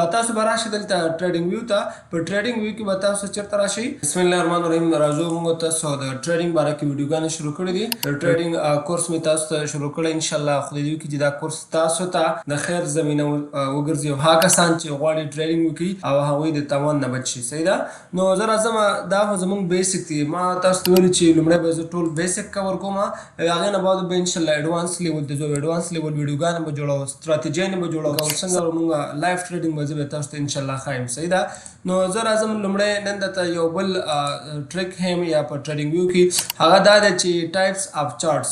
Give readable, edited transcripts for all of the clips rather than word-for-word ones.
تاسو به راشئ دلته ټریډینګ ویو ته. په ټریډینګ ویو کې به تاسو چېرته راشئ. بسم الله الرحمن الرحیم. راځو موږ تاسو د ټریډینګ باره کې ویډیوګانې شروع کړي دي. د ټریډینګ کورس مې تاسو ته شروع کړی انشاءالله. خدای دې وکړي چې دا کورس تاسو ته د خیر زمینه وګرځي او هغه کسان چې غواړي ټریډینګ وکړي او هغوی د تاوان نه بچ شي. صحیح ده. نو زه راځم، دا خو زموږ بیسک دي. ما تاسو ته ویلي چې لومړی به زه ټول بیسک کور کوم، هغې نه بعد به انشاءالله ایډوانس لیول ته ځو. ایډوانس لیول ویډیوګانې به جوړوو، ستراتیجیانې به جوړوو او څنګه موږ لایف ټریډینګ به زه به تاسو ته انشاءالله خایم. صحیح ده. نو زه راځم لومړی نن درته یو بل ټریک ښیم یا په ټریډینګ ویو کې هغه دا دی چې ټایپس اف چارټس.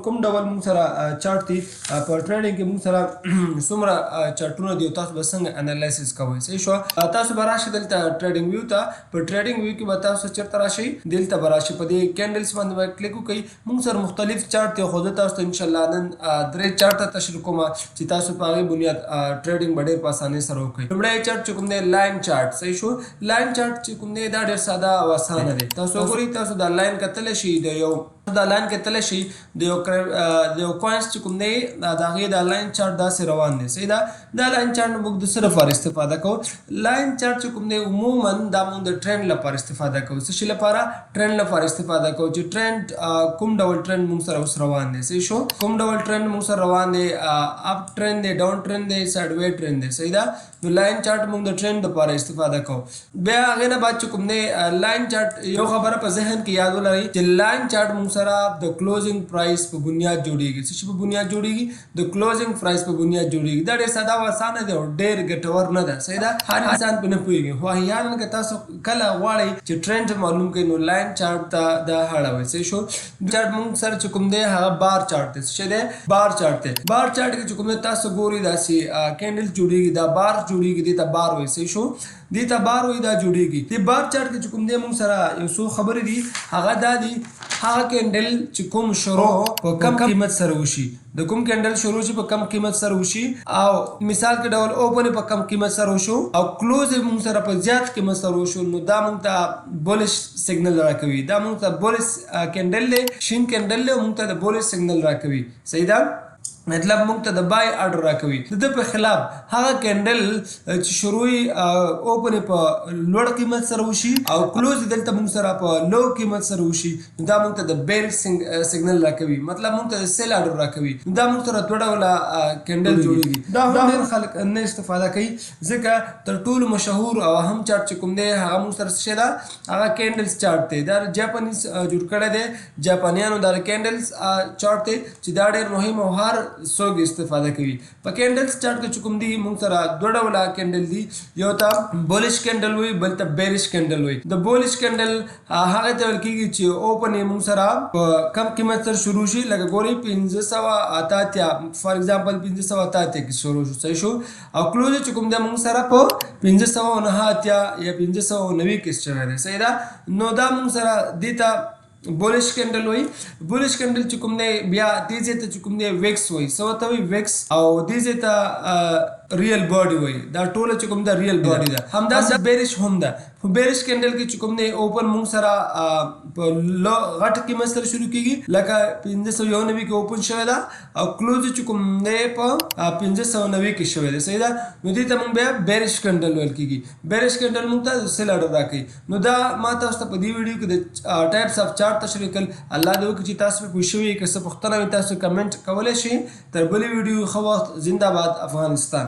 کوم ډول موږ سره چارټ دي په ټریډینګ کې، موږ سره څومره چارټونه دي او تاسو به څنګه انالیسس کوئ. صحیح شوه. تاسو به راشئ دلته ټریډینګ ویو ته. په ټریډینګ ویو کې به تاسو چېرته راشئ، دلته به راشئ. په دې کینډلز باندې به کلیک وکړئ. موږ سره مختلف چارټ دي، خو زه تاسو ته انشاءالله نن درې چارټه تشریح کوم چې تاسو په هغې بنیاد ټریډینګ به ډېر په اسانۍ سره وکړئ. لومړی چارټ چې کوم دی لاین چارټ. صحیح شو. لاین چارټ چې کوم دی دا ډېر ساده او اسانه دی. تاسو وګورئ، تاسو دا لاین کتلی شئ، دا لاین کتلی شئ د یو کوینس چې کوم دی د هغې دا لاین چارټ داسې روان دی. صحیح ده. دا لاین چارټ نه موږ د څه لپاره استفاده کوو؟ لاین چارټ چې کوم دی عموما دا موږ د ټرینډ لپاره استفاده کوو. څه شي لپاره؟ ټرینډ لپاره استفاده کوو چې ټرینډ کوم ډول ټرینډ موږ سره اوس روان دی. صحیح شو. کوم ډول ټرینډ موږ سره روان دی؟ اپ ټرینډ دی، ډاون ټرینډ دی، سایډ وی ټرینډ دی. صحیح ده. نو لاین چارټ موږ د ټرینډ لپاره استفاده کوو. بیا هغې نه بعد چې کوم دی لاین چارټ، یو خبره په ذهن کې یاد ولرئ چې لاین چارټ موږ سره د کلوزینګ پرایس په بنیاد جوړیږي. څه شي په بنیاد جوړیږي؟ د کلوزینګ پرایس په بنیاد جوړیږي. دا ډېر ساده او اسانه دی او ډېر ګټور نه ده. صحیح ده. هر انسان پرې نه پوهېږي، خو احیانا که تاسو کله غواړئ چې ټرینډ معلوم کړئ نو لاین چارټ ته دا اړوئ. صحیح شو. چارټ موږ سره چې کوم دی هغه بار چارټ دی. څه شی دی؟ بار چارټ دی. بار چارټ کې چې کوم دی تاسو ګورئ داسې کینډل جوړیږي، دا بار جوړیږي، دې ته بار وایي. صحیح شو. دې ته بار وایي، دا جوړیږي. دې بار چارټ کې چې کوم دی موږ سره یو څو خبرې دي. هغه دا دي، هغه کینډل چې کوم شروع په کم قیمت سره وشي، د کوم کینډل شروع شي په کم قیمت سره وشي، او مثال کې ډول اوپن په کم قیمت سره وشو او کلوز موږ سره په زیات قیمت سره وشو، نو دا موږ ته بولش سیګنل راکوي. دا موږ ته بولش کینډل دی، شین کینډل دی، موږ ته د بولش سیګنل راکوي. صحیح ده. مطلب موږ ته د بای آرډر راکوي. د ده په خلاف هغه کینډل چې شروعي اوپن په لوړ قیمت سره وشي او کلوز دلته موږ سره په لو قیمت سره وشي، دا موږ ته د بیرش سیګنل راکوي. مطلب موږ ته د سیل آرډر راکوي. دا موږ سره دوه ډوله کینډل جوړیږي. دا هم ډېر خلک نه استفاده کوي ځکه تر ټولو مشهور او اهم چارټ چې کوم دی هغه موږ سره څه شی ده؟ هغه کینډلز چارټ دی. دا جاپانیز جوړ کړی دی، جاپانیانو دا کینډلز چارټ دی چې دا ډېر مهم او هر څوک استفاده کوي. په کینډلز چارټ کې چې کوم دی موږ سره دوه ډوله کینډل دي. یو ته بولش کینډل وایي، بل ته بیرش کینډل وایي. د بولش کینډل هغه ته ویل کېږي چې اوپن یې موږ سره په کم قیمت سره شروع شي. لکه ګورئ 1588 فار ایگزامپل 1588 کې شروع شو. صحیح شو. او کلوز چې کوم دی موږ سره په 1589 یا 1590 کې شوی دی. صحیح ده. نو دا موږ سره دې ته بولش کینډل وایي. بولش کینډل چې کوم دی بیا دې ځای ته چې کوم دی ویکس وایي. څه ورته وایي؟ ویکس. او دې ځای ته ریل باډي وایي. دا ټوله چې کوم ده ریل باډي ده. همداسې بیرش هم ده. په بیرش کینډل کې چې کوم دی اوپن موږ سره په غټ قیمت سره شروع کېږي، لکه 1591 کې اوپن شوی ده او کلوز چې کوم دی په 1590 کې شوی دی. صحیح ده. نو دې ته موږ بیا بیرش کینډل ویل کېږي. بیرش کینډل موږ ته سیل آرډر راکوي. نو دا ما تاسو ته په دې ویډیو کې د ټایپس اف چارټ تشریح کړل. الله دې وکړي چې تاسو پرې پوه شوي. که څه پوښتنه وي تاسو کمنټ کولی شئ. تر بلې ویډیو ښه وخت. زنده باد افغانستان.